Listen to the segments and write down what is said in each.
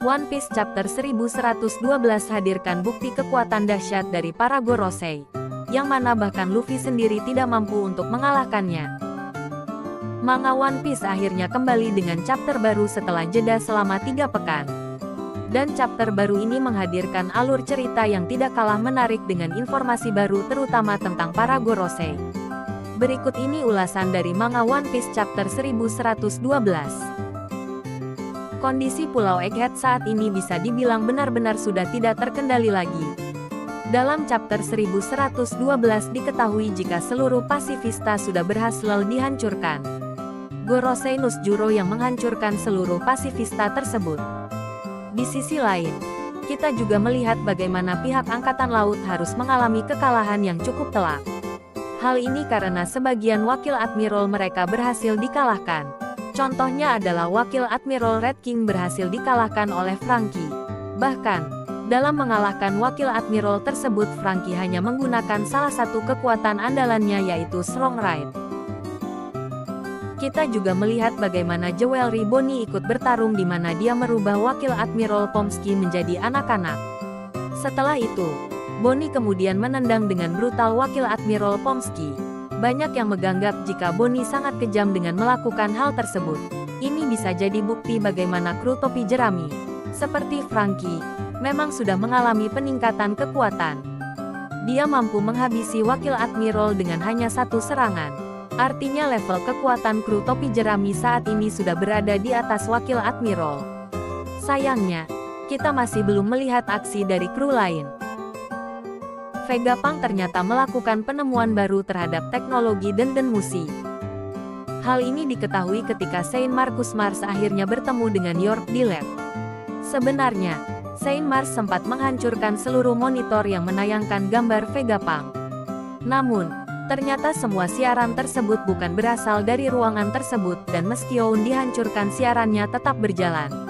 One Piece Chapter 1112 hadirkan bukti kekuatan dahsyat dari para Gorosei, yang mana bahkan Luffy sendiri tidak mampu untuk mengalahkannya. Manga One Piece akhirnya kembali dengan chapter baru setelah jeda selama 3 pekan. Dan chapter baru ini menghadirkan alur cerita yang tidak kalah menarik dengan informasi baru terutama tentang para Gorosei. Berikut ini ulasan dari manga One Piece Chapter 1112. Kondisi Pulau Egghead saat ini bisa dibilang benar-benar sudah tidak terkendali lagi. Dalam chapter 1112 diketahui jika seluruh pasifista sudah berhasil dihancurkan. Gorosei Nusjuro yang menghancurkan seluruh pasifista tersebut. Di sisi lain, kita juga melihat bagaimana pihak Angkatan Laut harus mengalami kekalahan yang cukup telak. Hal ini karena sebagian wakil admiral mereka berhasil dikalahkan. Contohnya adalah wakil Admiral Red King berhasil dikalahkan oleh Franky. Bahkan, dalam mengalahkan wakil admiral tersebut Franky hanya menggunakan salah satu kekuatan andalannya yaitu Strong Right. Kita juga melihat bagaimana Jewelry Bonnie ikut bertarung di mana dia merubah wakil Admiral Pomsky menjadi anak-anak. Setelah itu, Bonnie kemudian menendang dengan brutal wakil Admiral Pomsky. Banyak yang menganggap jika Bonnie sangat kejam dengan melakukan hal tersebut. Ini bisa jadi bukti bagaimana kru topi jerami, seperti Franky, memang sudah mengalami peningkatan kekuatan. Dia mampu menghabisi wakil admiral dengan hanya satu serangan. Artinya level kekuatan kru topi jerami saat ini sudah berada di atas wakil admiral. Sayangnya, kita masih belum melihat aksi dari kru lain. Vegapunk ternyata melakukan penemuan baru terhadap teknologi Denden Mushi. Hal ini diketahui ketika Saint Marcus Mars akhirnya bertemu dengan York di lab. Sebenarnya, Saint Mars sempat menghancurkan seluruh monitor yang menayangkan gambar Vegapunk. Namun, ternyata semua siaran tersebut bukan berasal dari ruangan tersebut dan meskipun dihancurkan siarannya tetap berjalan.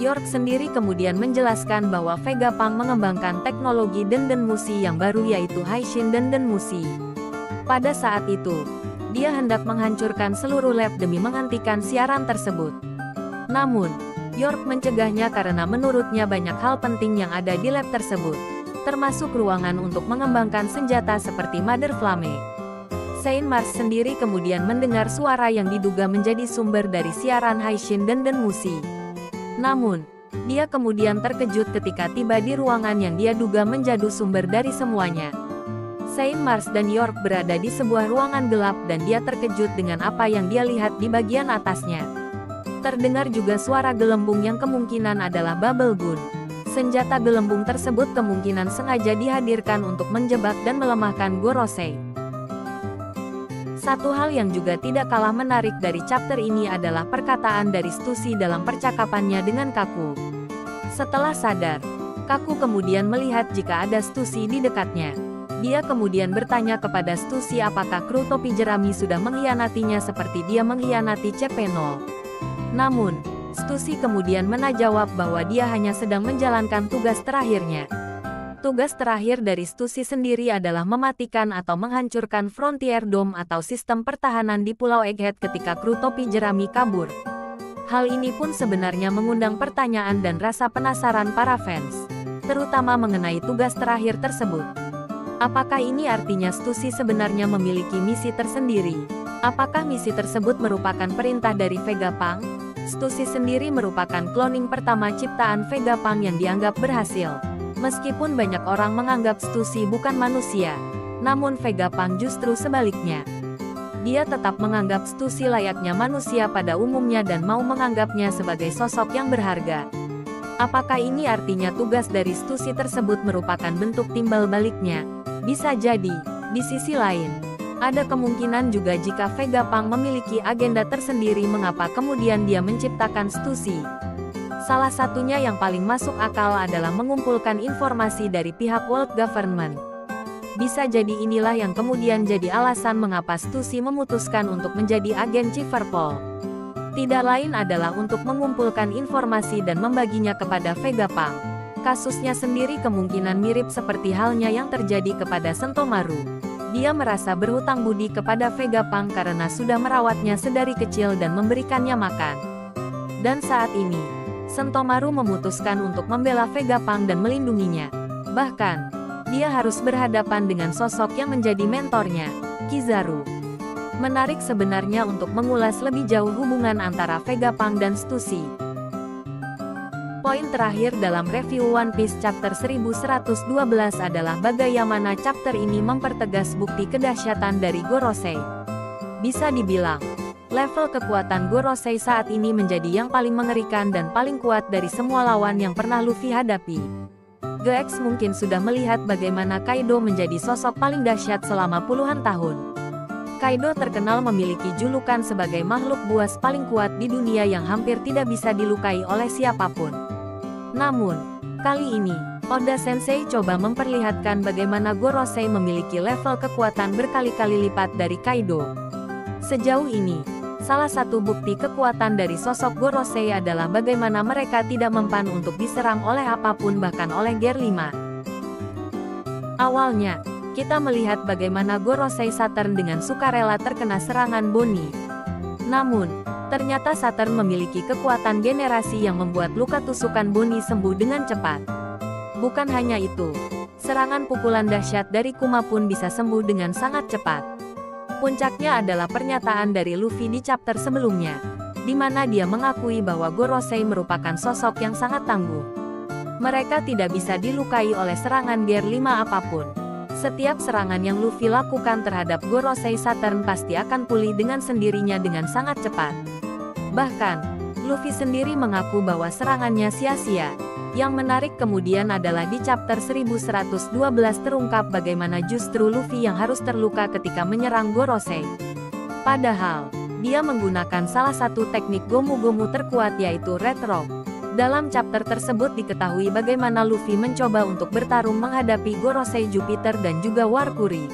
York sendiri kemudian menjelaskan bahwa Vegapunk mengembangkan teknologi Denden Mushi yang baru yaitu Haishin Denden Mushi. Pada saat itu, dia hendak menghancurkan seluruh lab demi menghentikan siaran tersebut. Namun, York mencegahnya karena menurutnya banyak hal penting yang ada di lab tersebut, termasuk ruangan untuk mengembangkan senjata seperti Mother Flame. Saint Mars sendiri kemudian mendengar suara yang diduga menjadi sumber dari siaran Haishin Denden Mushi. Namun, dia kemudian terkejut ketika tiba di ruangan yang dia duga menjadi sumber dari semuanya. Saint Mars dan York berada di sebuah ruangan gelap dan dia terkejut dengan apa yang dia lihat di bagian atasnya. Terdengar juga suara gelembung yang kemungkinan adalah Bubble Gun. Senjata gelembung tersebut kemungkinan sengaja dihadirkan untuk menjebak dan melemahkan Gorosei. Satu hal yang juga tidak kalah menarik dari chapter ini adalah perkataan dari Stussy dalam percakapannya dengan Kaku. Setelah sadar, Kaku kemudian melihat jika ada Stussy di dekatnya. Dia kemudian bertanya kepada Stussy apakah kru topi jerami sudah mengkhianatinya seperti dia mengkhianati CP0. Namun, Stussy kemudian menjawab bahwa dia hanya sedang menjalankan tugas terakhirnya. Tugas terakhir dari Stussy sendiri adalah mematikan atau menghancurkan Frontier Dome atau sistem pertahanan di Pulau Egghead ketika kru topi jerami kabur. Hal ini pun sebenarnya mengundang pertanyaan dan rasa penasaran para fans, terutama mengenai tugas terakhir tersebut. Apakah ini artinya Stussy sebenarnya memiliki misi tersendiri? Apakah misi tersebut merupakan perintah dari Vegapunk? Stussy sendiri merupakan cloning pertama ciptaan Vegapunk yang dianggap berhasil. Meskipun banyak orang menganggap Stussy bukan manusia, namun Vegapunk justru sebaliknya. Dia tetap menganggap Stussy layaknya manusia pada umumnya dan mau menganggapnya sebagai sosok yang berharga. Apakah ini artinya tugas dari Stussy tersebut merupakan bentuk timbal baliknya? Bisa jadi. Di sisi lain, ada kemungkinan juga jika Vegapunk memiliki agenda tersendiri mengapa kemudian dia menciptakan Stussy. Salah satunya yang paling masuk akal adalah mengumpulkan informasi dari pihak World Government. Bisa jadi inilah yang kemudian jadi alasan mengapa Stussy memutuskan untuk menjadi agen Chiverpol. Tidak lain adalah untuk mengumpulkan informasi dan membaginya kepada Vegapunk. Kasusnya sendiri kemungkinan mirip seperti halnya yang terjadi kepada Sentomaru. Dia merasa berhutang budi kepada Vegapunk karena sudah merawatnya sedari kecil dan memberikannya makan. Dan saat ini, Sentomaru memutuskan untuk membela Vegapunk dan melindunginya. Bahkan, dia harus berhadapan dengan sosok yang menjadi mentornya, Kizaru. Menarik sebenarnya untuk mengulas lebih jauh hubungan antara Vegapunk dan Stussy. Poin terakhir dalam review One Piece chapter 1112 adalah bagaimana chapter ini mempertegas bukti kedahsyatan dari Gorosei. Bisa dibilang, level kekuatan Gorosei saat ini menjadi yang paling mengerikan dan paling kuat dari semua lawan yang pernah Luffy hadapi. GX mungkin sudah melihat bagaimana Kaido menjadi sosok paling dahsyat selama puluhan tahun. Kaido terkenal memiliki julukan sebagai makhluk buas paling kuat di dunia yang hampir tidak bisa dilukai oleh siapapun. Namun, kali ini, Oda Sensei coba memperlihatkan bagaimana Gorosei memiliki level kekuatan berkali-kali lipat dari Kaido. Sejauh ini, salah satu bukti kekuatan dari sosok Gorosei adalah bagaimana mereka tidak mempan untuk diserang oleh apapun bahkan oleh Gear 5. Awalnya, kita melihat bagaimana Gorosei Saturn dengan sukarela terkena serangan Bonnie. Namun, ternyata Saturn memiliki kekuatan generasi yang membuat luka tusukan Bonnie sembuh dengan cepat. Bukan hanya itu, serangan pukulan dahsyat dari Kuma pun bisa sembuh dengan sangat cepat. Puncaknya adalah pernyataan dari Luffy di chapter sebelumnya, di mana dia mengakui bahwa Gorosei merupakan sosok yang sangat tangguh. Mereka tidak bisa dilukai oleh serangan Gear 5 apapun. Setiap serangan yang Luffy lakukan terhadap Gorosei Saturn pasti akan pulih dengan sendirinya dengan sangat cepat. Bahkan, Luffy sendiri mengaku bahwa serangannya sia-sia. Yang menarik kemudian adalah di chapter 1112 terungkap bagaimana justru Luffy yang harus terluka ketika menyerang Gorosei. Padahal, dia menggunakan salah satu teknik gomu-gomu terkuat yaitu Red Rock. Dalam chapter tersebut diketahui bagaimana Luffy mencoba untuk bertarung menghadapi Gorosei Jupiter dan juga Warkuri.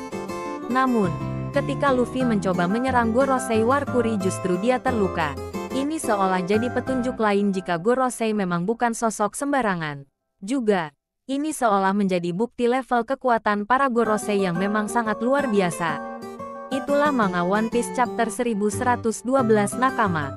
Namun, ketika Luffy mencoba menyerang Gorosei Warkuri justru dia terluka. Ini seolah jadi petunjuk lain jika Gorosei memang bukan sosok sembarangan. Juga, ini seolah menjadi bukti level kekuatan para Gorosei yang memang sangat luar biasa. Itulah manga One Piece chapter 1112 Nakama.